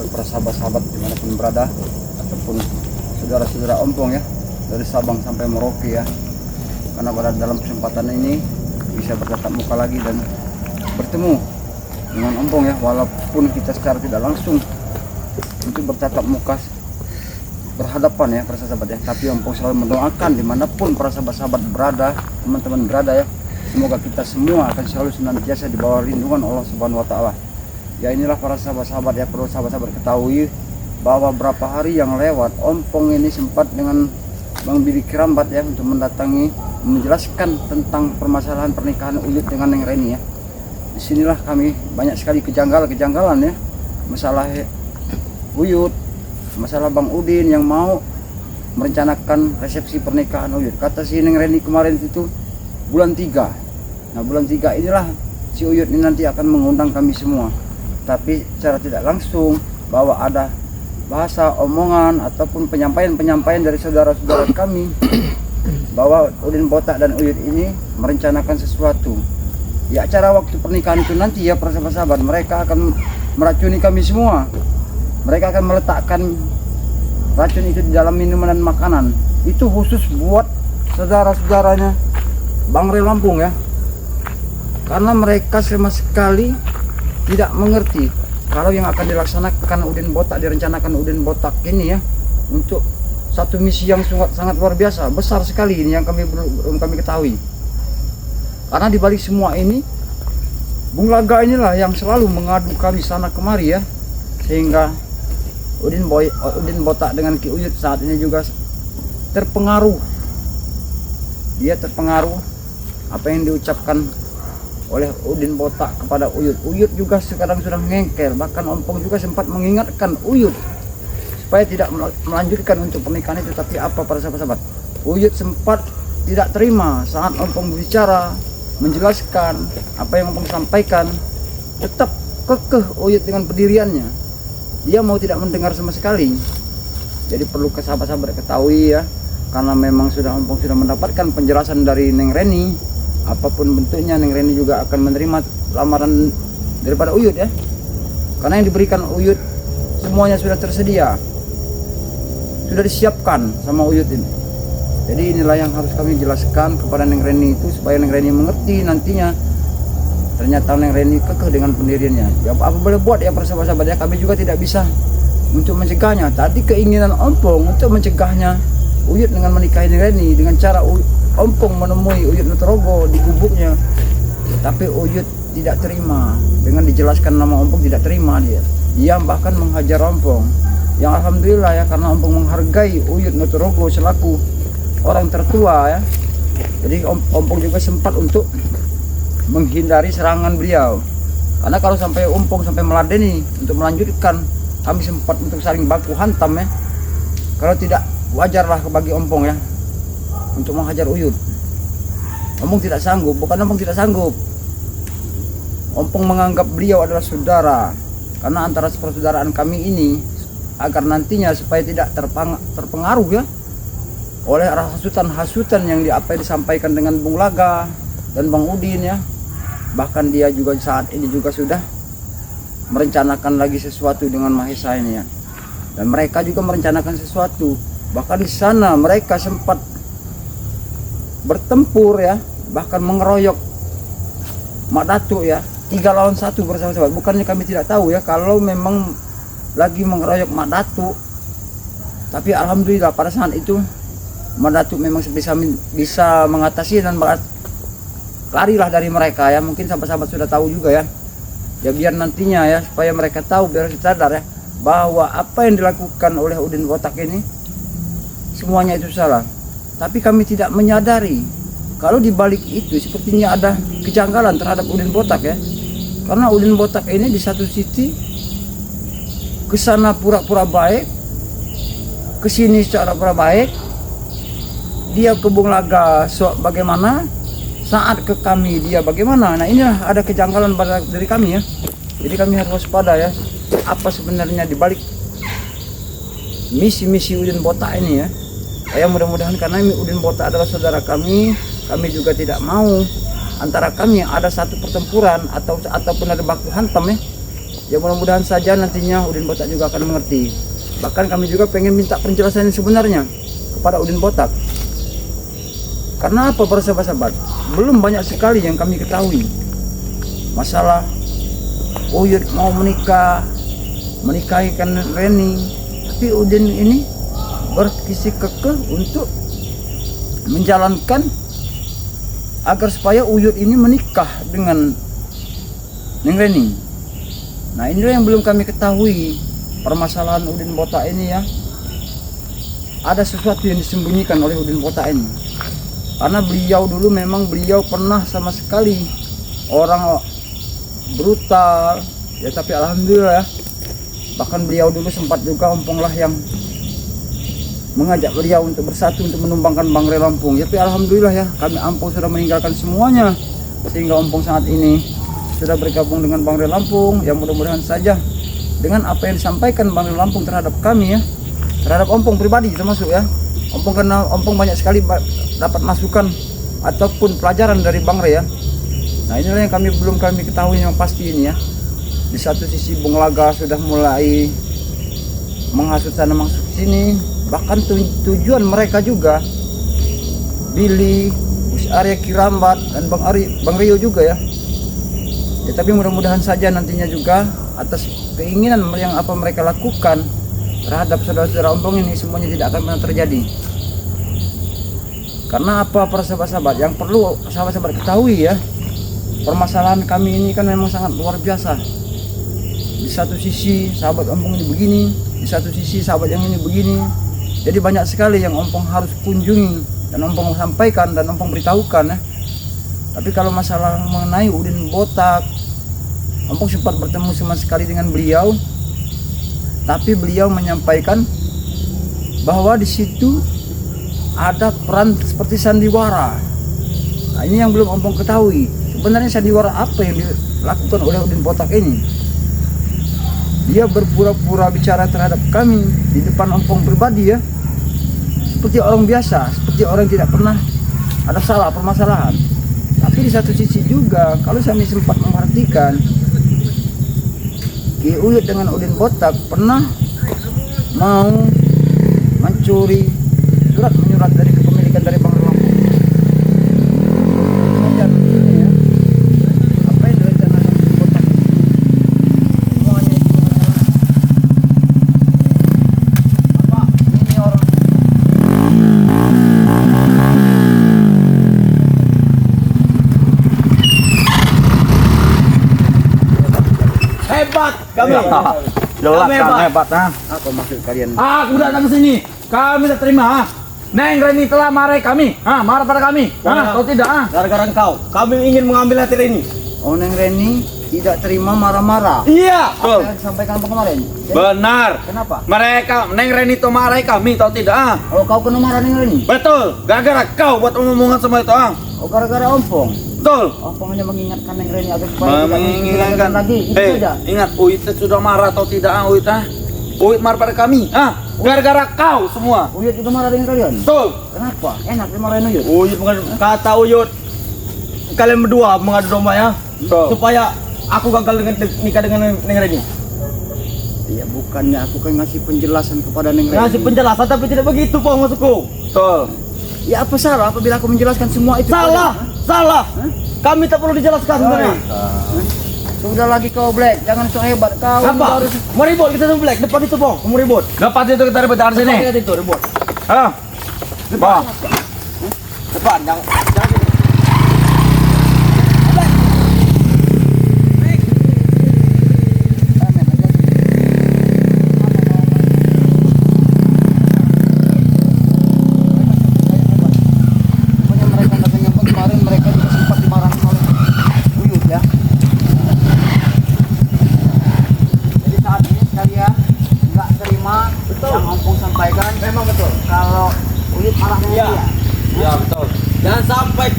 buat para sahabat-sahabat dimanapun berada, ataupun saudara-saudara Ompong ya, dari Sabang sampai Merauke ya. Karena pada dalam kesempatan ini bisa bertatap muka lagi dan bertemu dengan Ompong ya, walaupun kita secara tidak langsung untuk bertatap muka berhadapan ya para sahabat ya, tapi Ompong selalu mendoakan dimanapun para sahabat-sahabat berada, teman-teman berada ya, semoga kita semua akan selalu senantiasa di bawah lindungan Allah Subhanahu wa Ta'ala. Ya inilah para sahabat-sahabat ya, perlu sahabat-sahabat ketahui bahwa beberapa hari yang lewat Ompong ini sempat dengan Bang Billy Kerambat ya untuk mendatangi menjelaskan tentang permasalahan pernikahan Uyut dengan Neng Reni ya. Disinilah kami banyak sekali kejanggalan ya, masalah Uyut, masalah Bang Udin yang mau merencanakan resepsi pernikahan Uyut. Kata si Neng Reni kemarin itu bulan 3. Nah bulan 3 inilah si Uyut ini nanti akan mengundang kami semua. Tapi secara tidak langsung bahwa ada bahasa omongan ataupun penyampaian dari saudara-saudara kami bahwa Udin Botak dan Uyut ini merencanakan sesuatu. Ya acara waktu pernikahan itu nanti ya para sahabat-sahabat, mereka akan meracuni kami semua. Mereka akan meletakkan racun itu di dalam minuman dan makanan. Itu khusus buat saudara-saudaranya Bang Rel Lampung ya. Karena mereka sama sekali tidak mengerti kalau yang akan dilaksanakan Udin Botak, direncanakan Udin Botak ini ya, untuk satu misi yang sangat luar biasa, besar sekali ini yang belum kami ketahui. Karena dibalik semua ini, Bung Laga inilah yang selalu mengadu kami sana kemari ya, sehingga Udin Botak dengan Ki Uyut saat ini juga terpengaruh. Dia terpengaruh apa yang diucapkan oleh Udin Botak kepada Uyut. Uyut juga sekarang sudah ngengkel, bahkan Ompong juga sempat mengingatkan Uyut supaya tidak melanjutkan untuk pernikahan itu. Tapi apa para sahabat-sahabat, Uyut sempat tidak terima saat Ompong berbicara, menjelaskan apa yang Ompong sampaikan. Tetap kekeh Uyut dengan pendiriannya, dia mau tidak mendengar sama sekali. Jadi perlu ke sahabat-sahabat ketahui ya, karena memang Ompong sudah mendapatkan penjelasan dari Neng Reni, apapun bentuknya Neng Reni juga akan menerima lamaran daripada Uyut ya. Karena yang diberikan Uyut semuanya sudah tersedia, sudah disiapkan sama Uyut ini. Jadi inilah yang harus kami jelaskan kepada Neng Reni itu, supaya Neng Reni mengerti nantinya. Ternyata Neng Reni kekeh dengan pendiriannya. Ya apa boleh buat ya para sahabat-sahabat ya, kami juga tidak bisa untuk mencegahnya. Tadi keinginan Ompong untuk mencegahnya Uyut dengan menikahi Neng Reni dengan cara Ompong menemui Uyut Nutrogo di gubuknya. Tapi Uyut tidak terima, dengan dijelaskan nama Ompong tidak terima dia. Dia bahkan menghajar Ompong. Yang alhamdulillah ya, karena Ompong menghargai Uyut Nutrogo selaku orang tertua ya. Jadi Ompong juga sempat untuk menghindari serangan beliau. Karena kalau sampai Ompong sampai meladeni untuk melanjutkan, kami sempat untuk saling baku hantam ya. Kalau tidak, wajarlah bagi Ompong ya untuk menghajar Uyut. Ompong tidak sanggup, bukan Ompong tidak sanggup. Ompong menganggap beliau adalah saudara. Karena antara persaudaraan kami ini, agar nantinya supaya tidak terpengaruh ya oleh hasutan-hasutan yang disampaikan dengan Bung Laga dan Bang Udin ya. Bahkan dia juga saat ini juga sudah merencanakan lagi sesuatu dengan Mahesa ini ya. Dan mereka juga merencanakan sesuatu. Bahkan di sana mereka sempat bertempur ya, bahkan mengeroyok Mak Datuk ya, 3 lawan 1 bersama-sama. Bukannya kami tidak tahu ya kalau memang lagi mengeroyok Mak Datuk. Tapi alhamdulillah pada saat itu Mak Datuk memang bisa mengatasi dan larilah dari mereka ya. Mungkin sahabat-sahabat sudah tahu juga ya. Ya biar nantinya ya, supaya mereka tahu, biar sadar ya, bahwa apa yang dilakukan oleh Udin Botak ini semuanya itu salah. Tapi kami tidak menyadari kalau di balik itu sepertinya ada kejanggalan terhadap Udin Botak ya. Karena Udin Botak ini di satu sisi kesana pura-pura baik, kesini secara pura baik, dia ke Bung Laga bagaimana, saat ke kami dia bagaimana. Nah inilah ada kejanggalan dari kami ya. Jadi kami harus waspada ya, apa sebenarnya di balik misi-misi Udin Botak ini ya. Ya mudah-mudahan, karena Udin Botak adalah saudara kami juga tidak mau antara kami ada satu pertempuran ataupun ada baku hantam ya. Ya mudah-mudahan saja nantinya Udin Botak juga akan mengerti. Bahkan kami juga pengen minta penjelasan yang sebenarnya kepada Udin Botak. Karena apa para sahabat-sahabat? Belum banyak sekali yang kami ketahui masalah Uyut mau menikahi kan Reni, tapi Udin ini berkisi kekeh untuk menjalankan agar supaya Uyut ini menikah dengan Neng Reni. Nah, inilah yang belum kami ketahui permasalahan Udin Botak ini ya. Ada sesuatu yang disembunyikan oleh Udin Botak ini. Karena beliau dulu memang beliau pernah sama sekali orang brutal ya, tapi alhamdulillah bahkan beliau dulu sempat juga Omponglah yang mengajak beliau untuk bersatu untuk menumbangkan Bangre Lampung. Tapi alhamdulillah ya, kami Ampong sudah meninggalkan semuanya sehingga Ompong saat ini sudah bergabung dengan Bangre Lampung. Ya mudah-mudahan saja dengan apa yang disampaikan Bangre Lampung terhadap kami ya, terhadap Ompong pribadi termasuk ya, Ompong karena Ompong banyak sekali dapat masukan ataupun pelajaran dari Bangre ya. Nah, inilah yang belum kami ketahui yang pasti ini ya. Di satu sisi Bung Laga sudah mulai menghasut sana masuk sini, bahkan tujuan mereka juga Billy, Gus Arya Kirambat dan Bang Rio juga ya. Ya tapi mudah-mudahan saja nantinya juga atas keinginan yang apa mereka lakukan terhadap saudara-saudara Ompong ini semuanya tidak akan pernah terjadi. Karena apa para sahabat-sahabat yang perlu sahabat-sahabat ketahui ya, permasalahan kami ini kan memang sangat luar biasa. Di satu sisi sahabat Ompong ini begini, di satu sisi sahabat yang ini begini. Jadi banyak sekali yang Ompong harus kunjungi dan Ompong sampaikan dan Ompong beritahukan ya. Tapi kalau masalah mengenai Udin Botak, Ompong sempat bertemu sama sekali dengan beliau. Tapi beliau menyampaikan bahwa di situ ada peran seperti sandiwara. Nah, ini yang belum Ompong ketahui. Sebenarnya sandiwara apa yang dilakukan oleh Udin Botak ini? Dia berpura-pura bicara terhadap kami di depan Ompong pribadi ya, seperti orang biasa, seperti orang tidak pernah ada salah permasalahan. Tapi di satu sisi juga kalau kami sempat memperhatikan, Ki Uyut dengan Udin Botak pernah mau mencuri surat menyurat dari kepemilikan dari Bangre Lampung. Hebat kami. Jelas kan hebat ha. Apa maksud kalian? Aku datang ke sini. Kami tak terima ha. Neng Reni telah marahi kami. Marah pada kami. Atau tidak Gara-gara engkau, kami ingin mengambil hati Reni. Oh, Neng Reni tidak terima marah-marah. Iya. Apa yang disampaikan apa kemarin? Benar. Kenapa? Mereka Neng Reni itu marahi kami, tahu tidak Oh, kau kena marah Neng Reni? Betul. Gara-gara kau buat omongan semua itu Oh, gara-gara Ompong. Betul. Ompong hanya mengingatkan Neng Reni agar supaya tidak Mengingatkan lagi. Itu saja. Ingat Uyut sudah marah atau tidak Uyut Uyut marah pada kami gara-gara kau semua. Uyut itu marah dengan kalian? Betul. Kenapa? Enak dimarahin Uyut. Uyut kata Uyut, kalian berdua mengadu domba ya, supaya aku gagal dengan nikah dengan Neng Reni. Ya bukannya aku kan ngasih penjelasan kepada Neng Reni. Ngasih penjelasan tapi tidak begitu Pong maksudku. Betul. Ya apa salah apabila aku menjelaskan semua itu? Salah, salah. Kami tak perlu dijelaskan sebenarnya. Sudah lagi kau Black, jangan sok hebat kau. Apa? Mau ribut kita sama Black, depan itu Pong, mau ribut. Dapat itu kita ribut dari sini. Depan itu ribut. Depan. Depan, jangan. Yang Ompong sampaikan Memang betul. kalau Uyut marah dengan Iya. dia. Ya betul. Jangan sampai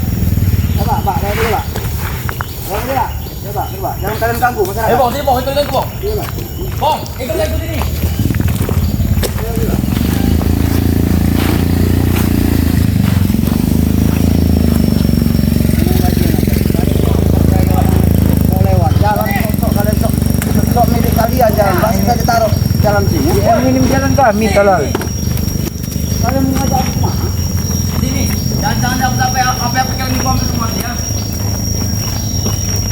Coba, Pak, lihat dulu, Pak. Lihat dulu, Pak. Coba. Jangan kalian ganggu masyarakat. Bong, sini Bong, itu Bong. Iya, Pak. Bong, ikut sini. Mau lewat jalan, sok kalian sok milik jalan sini. Yang minim jalan kami talal. Kalian mengajak aku kemana? Sini. Jangan sampai apa yang kalian ambil semua ya.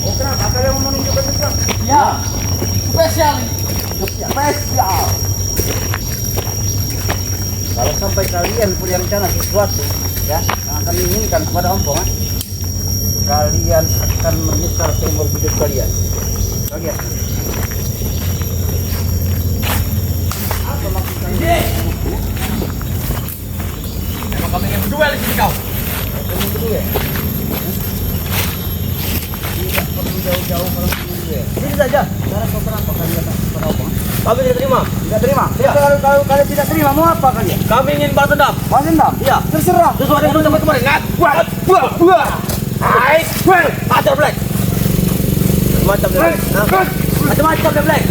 Oh kenapa? Kalian mau menunjukkan sesuatu? Ya. Spesial ini. Spesial. Kalau sampai kalian punya rencana sesuatu, ya, yang akan diinginkan kepada ompong, kalian akan menyesal seumur hidup kalian. Kalian. Apa maksud kalian? Emang kami ingin berduel di sini kau. Kamu berdua. Tidak perlu jauh-jauh kalau kamu berdua. Sini saja. Sekarang kau kenapa kalian datang kepada ompong? Kami tidak terima. Tidak terima. Ya. Kalau kalian tidak terima, mau apa kalian? Kami ingin balas dendam. Balas dendam? Iya. Terserah. Sesuai dengan sampai kemarin. Buah. Hai. Ajar Black. Macam dia Black. Macam-macam dia Black.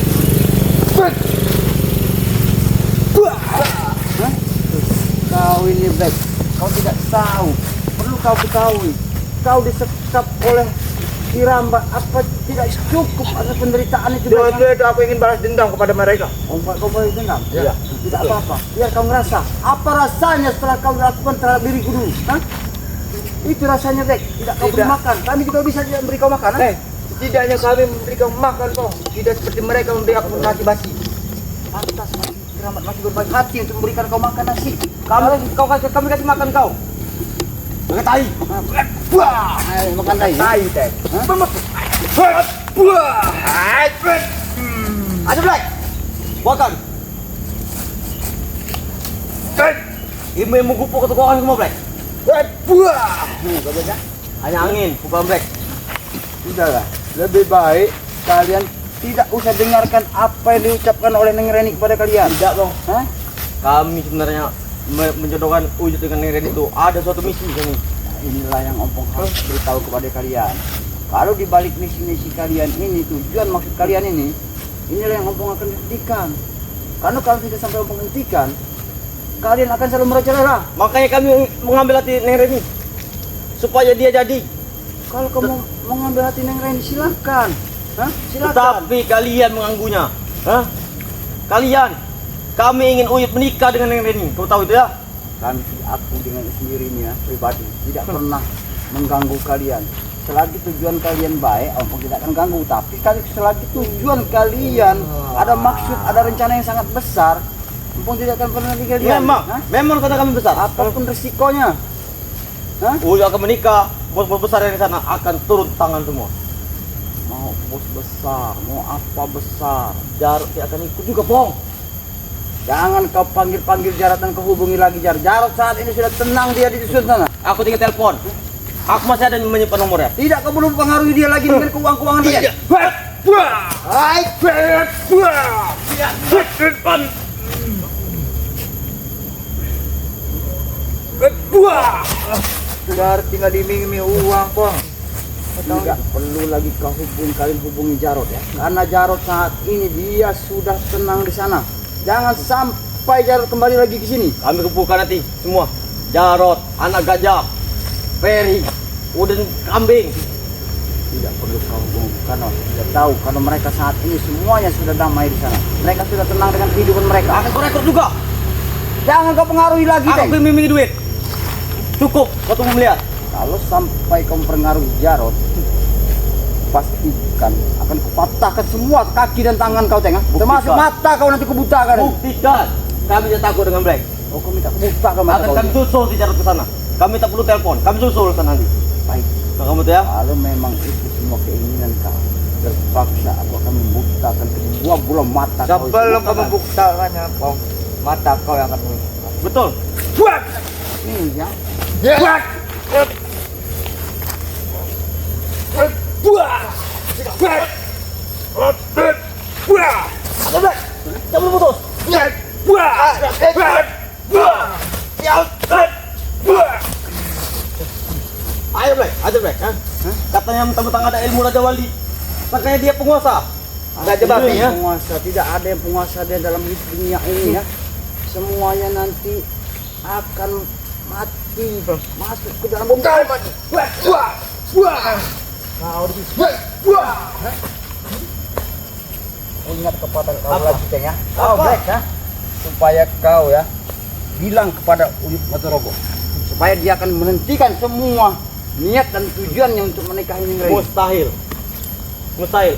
Hah? Kau ini Black, kau tidak tahu. Perlu kau ketahui. Kau disekap oleh Kiramba, apa tidak cukup atas penderitaan itu? Itu aku ingin balas dendam kepada mereka. Kau balas dendam? Iya. Tidak apa-apa. Biar kau ngerasa. Apa rasanya setelah kau lakukan terhadap diriku dulu? Hah? Itu rasanya Black. Tidak kau beri Tidak. makan. Kami juga bisa tidak beri kau makan. Setidaknya kami memberikan makan kau. Tidak seperti mereka memberi aku nasi basi. Pantas Kiramat masih berbaik hati untuk memberikan kau makan nasi. Kami kasih makan kau. Pakai tai. Wah, makan tai. Tai teh. Ajar Black. Buatkan. Ini menggupuk ketukuan semua Black. Kau baca? Hanya angin, bukan Black. Sudahlah, lebih baik kalian tidak usah dengarkan apa yang diucapkan oleh Neng Reni kepada kalian. Tidak Bang. Hah? Kami sebenarnya menjodohkan Uyut dengan Neng Reni itu ada suatu misi kami. Nah, inilah yang ompong harus beritahu kepada kalian. Kalau di balik misi-misi kalian ini, tujuan maksud kalian ini, inilah yang ompong akan hentikan. Karena kalau tidak sampai ompong hentikan, kalian akan selalu merajalela. Makanya kami mengambil hati Neng Reni supaya dia jadi. Kalau kamu mau ngambil hati Neng Reni, silakan. Hah? Silakan. Tetapi kalian mengganggunya. Hah? Kalian, kami ingin Uyut menikah dengan Neng Reni. Kau tahu itu ya? Nanti aku dengan sendirinya pribadi tidak pernah mengganggu kalian. Selagi tujuan kalian baik, ompong tidak akan ganggu. Tapi selagi tujuan kalian ada maksud, ada rencana yang sangat besar, ompong tidak akan pernah tinggal diam. Memang karena kami besar. Apapun resikonya. Hah? Uyut akan menikah, bos-bos besar yang di sana akan turun tangan semua. Mau bos besar, mau apa besar, Jarot dia akan ikut juga, Bong. jangan kau panggil-panggil Jarot dan kau hubungi lagi Jarot. Jarot saat ini sudah tenang dia di dusun sana. Aku tinggal telepon. Aku masih ada menyimpan nomornya. Tidak, kau belum pengaruhi dia lagi dengan keuangan dia. Hai, Sudah tinggal dimingi uang kong. tidak perlu lagi kau hubungi Jarot ya. Karena Jarot saat ini dia sudah tenang di sana. Jangan sampai Jarot kembali lagi ke sini. Kami kumpulkan nanti semua. Jarot, anak gajah, Peri, Uden kambing. Tidak perlu kau hubungi karena sudah tahu kalau mereka saat ini semuanya sudah damai di sana. Mereka sudah tenang dengan kehidupan mereka. Akan kau rekrut juga. Jangan kau pengaruhi lagi, Aku Teng. bimbing duit. Cukup, kau tunggu melihat. Kalau sampai kau mempengaruhi Jarot, pastikan akan kupatahkan semua kaki dan tangan kau, Teng. Termasuk mata kau nanti kubutakan. Buktikan. Kami tidak takut dengan Black. Oh, kau minta kubutakan mata Akan kau. kami susul di Jarot ke sana. Kami tak perlu telepon. Kami susul ke sana nanti. Baik. Kamu tuh ya? Kalau memang itu semua keinginan kau, terpaksa aku akan membutakan kedua bola mata kau. Sebelum kau membuktikannya kong, mata kau yang akan muncul. Betul. Ini ya. Ada Black. Jangan boleh putus. Ayo Black, aja Black. Hah? Katanya mentang-mentang ada ilmu Raja Wali. Makanya dia penguasa. Raja Babi, ya? penguasa, tidak ada yang penguasa dia dalam hidup dunia ini ya. Semuanya nanti akan mati, masuk ke dalam bumi. Kau di aku ingat kepada kau Apa? lagi Ceng ya. Apa? Black ya. Supaya kau ya bilang kepada Uyut Watorogo supaya dia akan menghentikan semua niat dan tujuannya untuk menikahi Ningrai. Mustahil. Mustahil.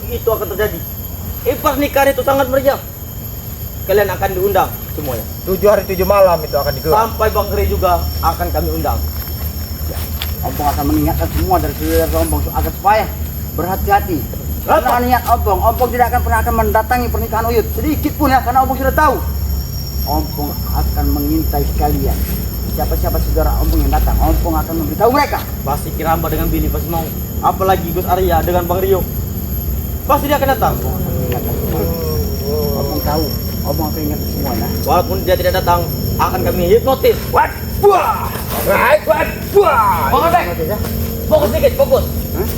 Itu akan terjadi. Pernikahan itu sangat meriah. Kalian akan diundang semuanya. 7 hari 7 malam itu akan digelar. Sampai Bang Ri juga akan kami undang. Ompong akan mengingatkan semua dari saudara Ompong agar supaya berhati-hati. Karena niat Ompong tidak akan pernah akan mendatangi pernikahan Uyut sedikit pun ya, karena Ompong sudah tahu. Ompong akan mengintai kalian. Siapa-siapa saudara Ompong yang datang, Ompong akan memberitahu mereka. Pasti Kiramba dengan Billy pasti mau. Apalagi Gus Arya dengan Bang Rio. Pasti dia akan datang. Ompong akan mengingatkan semua. Ompong tahu, Ompong akan ingat semua ya. Walaupun dia tidak datang, akan kami hipnotis. What? Buah! Right? What? Buah! Bangun back. Oke, ya. Fokus sedikit, fokus. Hah?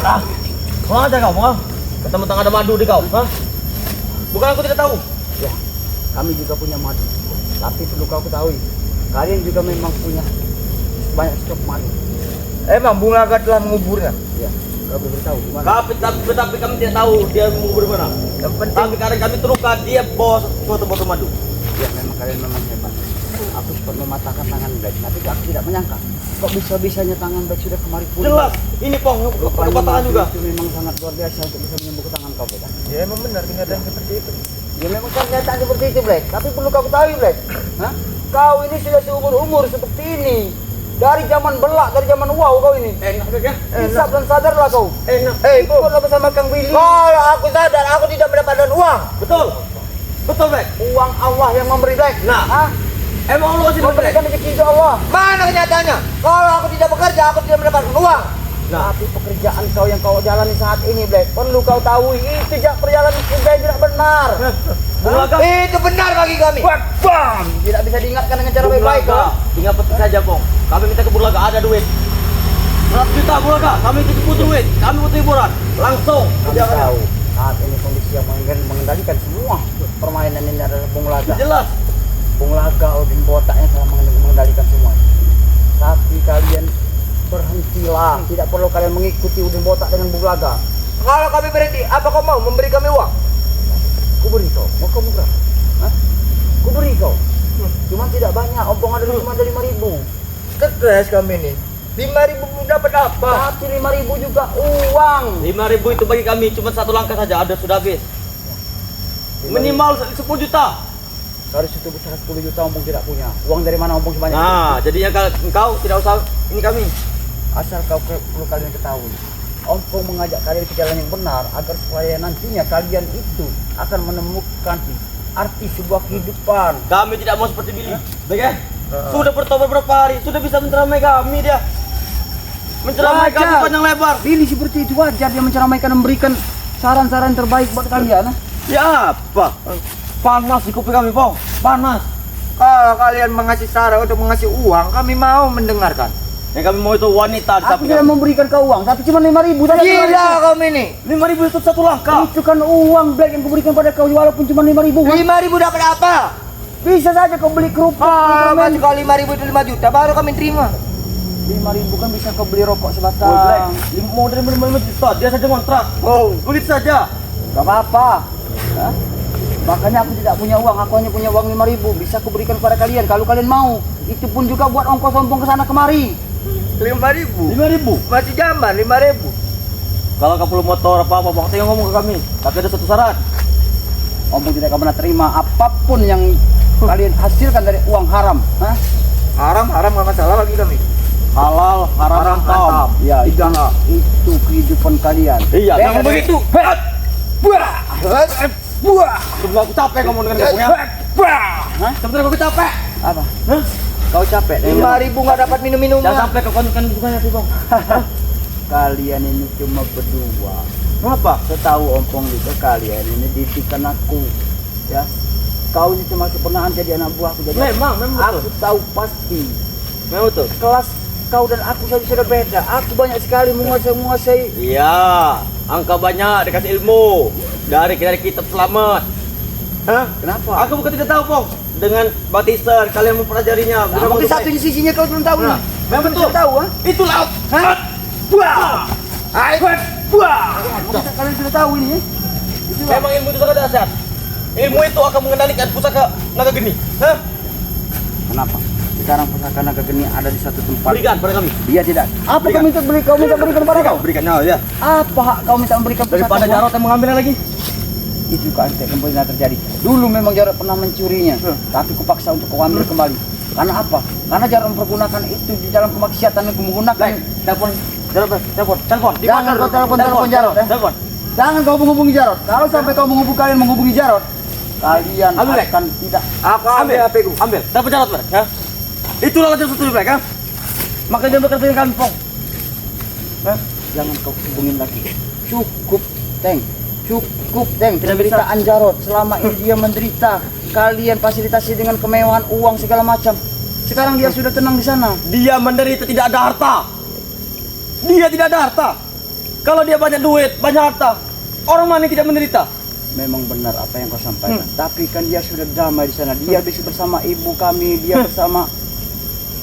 Ah, mau aja kau, mau? Ketemu ada madu di kau, hah? Bukan aku tidak tahu. Ya, kami juga punya madu. Tapi perlu kau ketahui, kalian juga memang punya banyak stok madu. Emang Bunga telah menguburnya. Ya, kau beritahu di mana? Tetapi kami tidak tahu dia mengubur di mana. Yang penting Tapi karena kami terluka, dia bawa suatu botol madu. Ya, memang kalian memang hebat. Aku sempat mematahkan tangan Black, tapi aku tidak menyangka kok bisa-bisanya tangan Black sudah kemari pulih. Jelas, ini Pong, Rupanya kepatahan madu juga. itu memang sangat luar biasa untuk bisa menyembuhkan tangan kau, Black. ya emang benar kenyataan seperti itu. Ya memang kenyataan seperti itu, Black. Tapi perlu kau ketahui, Black. Hah? Kau ini sudah seumur-umur seperti ini. Dari zaman belak, dari zaman wow kau ini. Enak ya? Hisap dan sadarlah kau. Enak. Ikutlah bersama Kang Willy. Kalau aku sadar aku tidak mendapatkan uang. Betul. Betul, Black. Uang Allah yang memberi, Black. Nah. Hah? Emang lu kasih Black? Memberikan rezeki itu Allah. Mana kenyataannya? Kalau aku tidak bekerja aku tidak mendapatkan uang. Nah, Tapi pekerjaan kau yang kau jalani saat ini, Black, perlu kau tahu itu perjalanan kerja yang tidak benar. Bulaga. Itu benar bagi kami. Bam! Tidak bisa diingatkan dengan cara baik-baik, Bulaga. kau. Tinggal petik saja, Pong. Kami minta ke Bulaga, ada duit. 100 juta Bulaga, kami butuh duit. Kami butuh hiburan. Langsung. Kami tahu saat ini kondisi yang mengendalikan semua permainan ini adalah Bung Laga. Jelas. Bung Laga, Odin Botak yang telah mengendalikan semua. Tapi kalian berhentilah. Tidak perlu kalian mengikuti Odin Botak dengan Bung Laga. Kalau kami berhenti, apa kau mau memberi kami uang? Ku beri kau. Mau kamu berapa? Hah? Ku beri kau. Cuma tidak banyak. Ompong ada cuma ada 5.000. Stres kami nih. 5.000 dapat apa? Tapi 5.000 juga uang. 5.000 itu bagi kami cuma satu langkah saja, ada sudah habis. Minimal 10 juta. Dari situ besar 10 juta Ompong tidak punya. Uang dari mana Ompong sebanyak itu? Nah, jadinya kalau engkau tidak usah ini kami. Asal perlu kalian ketahui, Ompong mengajak kalian ke jalan yang benar agar supaya nantinya kalian itu akan menemukan arti sebuah kehidupan. Kami tidak mau seperti Billy. Baik ya? Sudah bertobat berapa hari, sudah bisa menceramai kami dia. Menceramai kami Wajar. panjang lebar. Pilih seperti itu wajar dia menceramaikan dan memberikan saran-saran terbaik buat kalian. Ya apa? Panas di kuping kami, Pong. Panas. Kalau kalian mengasih saran untuk mengasih uang, kami mau mendengarkan. Yang kami mau itu wanita di Aku samping tidak kami. memberikan kau uang, tapi cuma 5.000 saja. Gila kami nih. 5.000 itu satu langkah. Itu kan uang Black yang kuberikan pada kau walaupun cuma 5.000. 5.000 dapat apa? Bisa saja kau beli kerupuk. Kalau permen. kalau 5.000 itu 5 juta baru kami terima. 5.000 kan bisa kau beli rokok Boy, Black. sebatang. Mau dari 5 juta, dia saja kontrak. Oh, Begitu saja. Gak apa-apa. Hah? Makanya aku tidak punya uang, aku hanya punya uang 5.000. Bisa aku berikan kepada kalian kalau kalian mau. Itu pun juga buat ongkos Ompong ke sana kemari. 5.000. 5.000. Masih jamban 5.000. Kalau kau perlu motor apa-apa, Bang, tinggal ngomong ke kami. Tapi ada satu syarat. Ompong tidak akan pernah terima apapun yang kalian hasilkan dari uang haram. Hah? Haram nggak masalah bagi kami. Halal, haram, Haram, haram. haram. Ya, itu kehidupan kalian. Iya, jangan begitu. Hei! Buah! Buah! Sebelah aku capek kamu dengan kamu ya. Hah? Sebenarnya aku capek. Apa? Hah? Kau capek? 5.000 nggak dapat Jangan minum-minuman. sampai kau kan bukannya sih, Bang. Kalian ini cuma berdua. Kenapa? Setahu Ompong juga kalian ini didikan aku. Ya. Kau ini cuma pernah jadi anak buahku. Jadi Memang aku betul. tahu pasti. Memang betul. Kelas kau dan aku saja sudah beda. Aku banyak sekali menguasai. Iya, angka banyak dikasih ilmu dari kitab selamat. Hah? Kenapa? Aku bukan tidak tahu, Pong. Dengan baptisan kalian mempelajarinya. Nah, mungkin satu sisinya kau belum tahu. Nah, nih. memang Kau betul. belum tahu, ha? Itu laut. Hah? Wah! Hai, buah. Kalian sudah tahu ini ya? Memang ilmu itu sangat dahsyat. Ilmu itu akan mengendalikan pusaka naga geni. Hah? Kenapa? Sekarang pusaka naga geni ada di satu tempat. Berikan pada kami. Dia tidak. Apa Berikan. kau minta berikan kepada kau? Berikan nyawa ya. Apa hak kau minta memberikan pusaka? Daripada Jarot yang mengambilnya lagi. Itu kan kemungkinan terjadi. Dulu memang Jarot pernah mencurinya, tapi kupaksa untuk kau ambil kembali. Karena apa? Karena Jarot mempergunakan itu di dalam kemaksiatan yang menggunakan. Telepon. Telepon. Jangan kau telepon Jarot ya. Telepon. Jangan kau menghubungi Jarot. Kalau sampai kau menghubungi Jarot, kalian Ambil, Rek. akan tidak. Aku ambil HP ku. Ambil. Telepon Jarot, Bro. Hah? Itulah lanjut satu Bro, ha? Maka dia bekerja dengan kami, Pong. Hah? Jangan kau hubungin lagi. Cukup, Teng. Cukup, Teng. Tidak bisa. Penderitaan Jarot selama ini dia menderita. Kalian fasilitasi dengan kemewahan, uang segala macam. Sekarang dia sudah tenang di sana. Dia menderita tidak ada harta. Dia tidak ada harta. Kalau dia banyak duit, banyak harta, orang mana yang tidak menderita? Memang benar apa yang kau sampaikan. Tapi kan dia sudah damai di sana. Dia bisa bersama ibu kami. Dia bersama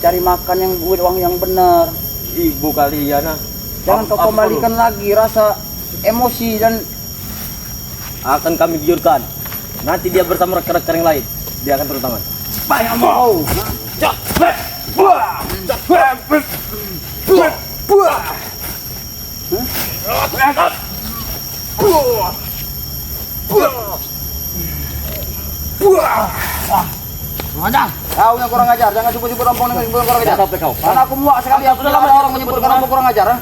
cari makan yang uang yang benar. Ibu kalian, nah. Jangan kau kembalikan lagi rasa emosi dan Akan kami giurkan. Nanti dia bersama rekan-rekan yang lain. Dia akan turun tangan. banyak mau. Kau yang kurang ajar, jangan sebut-sebut ompong dengan sebut kurang ajar. Sampai kau. Karena aku muak sekali aku sudah lama orang menyebutkan ompong kurang ajar. Ha?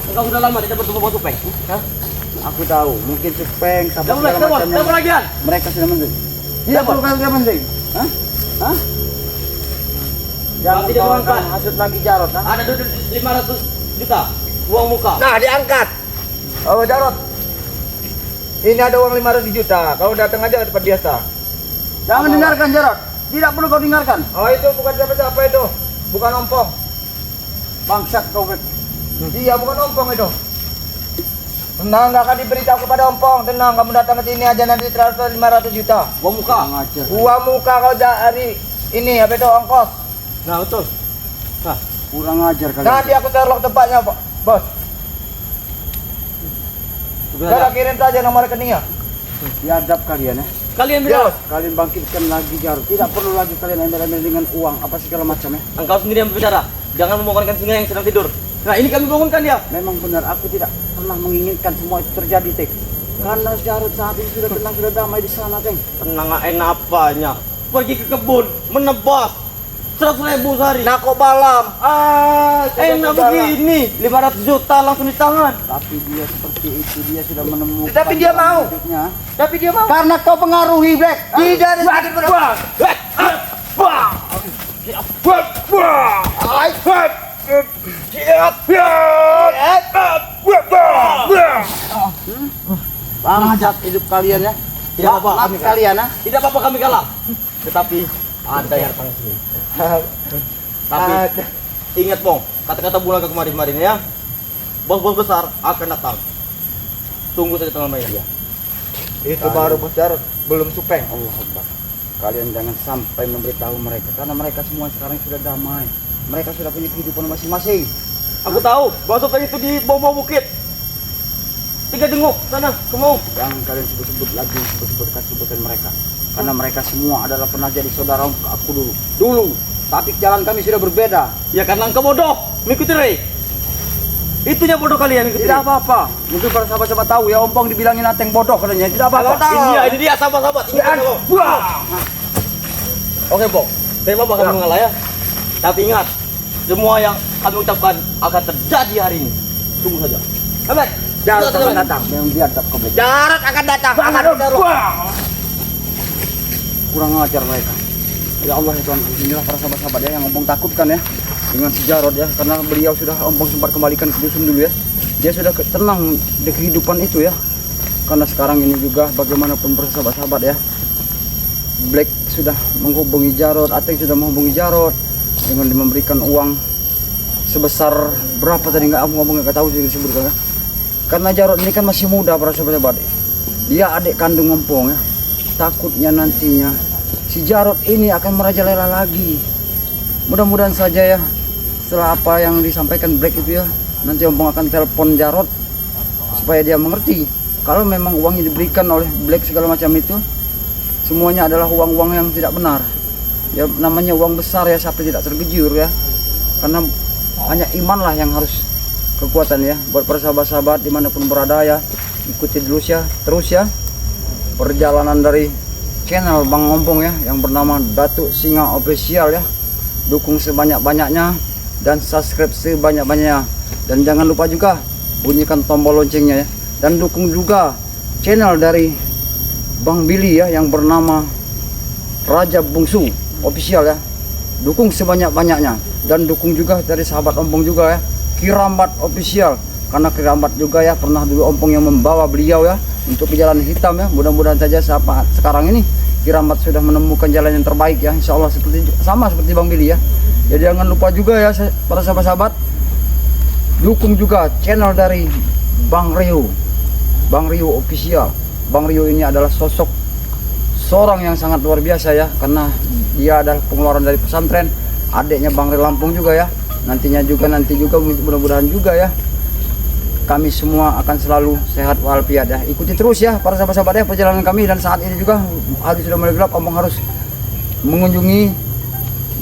Engkau sudah lama tidak bertemu Bang Tupeng. Hah? Aku tahu, mungkin Supeng, sama Telepon, segala telepon, macamnya. telepon lagian. Mereka sudah menderita. Tidak perlu kalian penting. Hah? Hah? Jangan Tidak kau berangkat. hasut lagi Jarot. Ha? Ada duit 500 juta uang muka. Nah, diangkat. Oh, Jarot. Ini ada uang 500 juta. Kau datang aja ke tempat biasa. Jangan dengarkan Jarot. Tidak perlu kau dengarkan. Oh, itu bukan siapa-siapa itu. Bukan ompong. Bangsat kau. Iya, bukan ompong itu. Tenang, nggak akan diberitahu kepada ompong. Tenang, kamu datang ke sini aja nanti transfer 500 juta. Uang muka. Ngajar. Uang muka kau dari ini apa itu ongkos. Nah, betul. Nah, Kurang ajar kalian. Nanti aku share tempatnya, Pak. Bos. Saya kirim saja nomor rekeningnya. Biadab kalian ya. kalian bilang, Kalian bangkitkan lagi Jarot. Tidak perlu lagi kalian ambil-ambil dengan uang apa segala macam ya. engkau sendiri yang berbicara. Jangan membangunkan singa yang sedang tidur. Nah, ini kami bangunkan dia. Memang benar aku tidak pernah menginginkan semua itu terjadi, Teng. Karena Jarot saat ini sudah tenang, sudah damai di sana, Teng. Tenang enak apanya. Pergi ke kebun, menebas 100.000 sehari. Nah, kok malam. Enak begini, 500 juta langsung di tangan. Tapi dia seperti itu, dia sudah menemukan. Tapi dia mau. hidupnya. Tapi dia mau. Karena kau pengaruhi, Black. Tidak ada sedikit pun. Bangsat hidup kalian ya. Tidak apa-apa, Maaf kami kalian ya. Tidak apa-apa kami kalah. Tetapi ada yang datang sini. Tapi ingat Bong, kata-kata Bulaga kemarin-kemarin ya. Bos-bos besar akan datang. Tunggu saja tanggal mainnya. Itu baru Bos Jarot, belum Supeng. Allah Akbar. Kalian jangan sampai memberitahu mereka karena mereka semua sekarang sudah damai. Mereka sudah punya kehidupan masing-masing. Aku tahu, Bang Topeng itu di bawah bukit. 3 jenguk sana, kemau. Jangan kalian sebut-sebut lagi, sebutkan mereka. Karena mereka semua adalah pernah jadi saudara aku dulu. Dulu. Tapi jalan kami sudah berbeda. Ya karena engkau bodoh, mengikuti Rey. Itunya bodoh kalian mengikuti. Tidak apa-apa. Mungkin para sahabat-sahabat tahu ya, Ompong dibilangin Ateng bodoh katanya. Tidak apa-apa. Ini dia sahabat-sahabat. Ingat kau. Oke Bong, terima apa kami mengalah ya. Tapi ingat, semua yang kami ucapkan akan terjadi hari ini. Tunggu saja. Amin. Jarot akan datang. Memang biadab kau. Black. Jarot akan datang. Kurang ajar mereka. Ya Allah ya Tuhan, inilah para sahabat-sahabat ya yang Ompong takutkan ya dengan si Jarot ya, karena beliau sudah Ompong sempat kembalikan ke dusun dulu ya. Dia sudah tenang di kehidupan itu ya. Karena sekarang ini juga bagaimanapun para sahabat-sahabat ya, Black sudah menghubungi Jarot, Ateng sudah menghubungi Jarot dengan memberikan uang sebesar berapa tadi nggak ngomong nggak tahu juga disebutkan ya. Karena Jarot ini kan masih muda para sahabat-sahabat. Dia adik kandung Ompong ya. Takutnya nantinya si Jarot ini akan merajalela lagi. Mudah-mudahan saja ya, setelah apa yang disampaikan Black itu ya, nanti Ompong akan telepon Jarot supaya dia mengerti kalau memang uang yang diberikan oleh Black segala macam itu semuanya adalah uang-uang yang tidak benar. Ya namanya uang besar ya, siapa tidak tergejur ya. Karena hanya imanlah yang harus kekuatan ya. Buat para sahabat-sahabat dimanapun berada ya, ikuti terus ya perjalanan dari channel Bang Ompong ya yang bernama Datuk Singa Official ya. Dukung sebanyak-banyaknya dan subscribe sebanyak-banyaknya, dan jangan lupa juga bunyikan tombol loncengnya ya, dan dukung juga channel dari Bang Billy ya yang bernama Raja Bungsu Official ya. Dukung sebanyak-banyaknya, dan dukung juga dari sahabat Ompong juga ya, Kirambat Official, karena Kirambat juga ya pernah dulu Ompong yang membawa beliau ya untuk ke jalan hitam ya. Mudah-mudahan saja sekarang ini Kirambat sudah menemukan jalan yang terbaik ya, insya Allah sama seperti Bang Billy ya. Jadi jangan lupa juga ya para sahabat-sahabat, dukung juga channel dari Bang Rio Official. Bang Rio ini adalah sosok seorang yang sangat luar biasa ya, karena dia adalah pengeluaran dari pesantren, adiknya Bang Rio Lampung juga ya. Nanti juga mudah-mudahan juga ya kami semua akan selalu sehat walafiat ya. Ikuti terus ya para sahabat-sahabat ya perjalanan kami, dan saat ini juga hari sudah mulai gelap, Ompong harus mengunjungi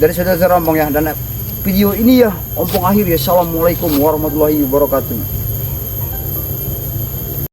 dari saudara-saudara Ompong ya. Dan video ini ya Ompong akhir ya. Assalamualaikum warahmatullahi wabarakatuh.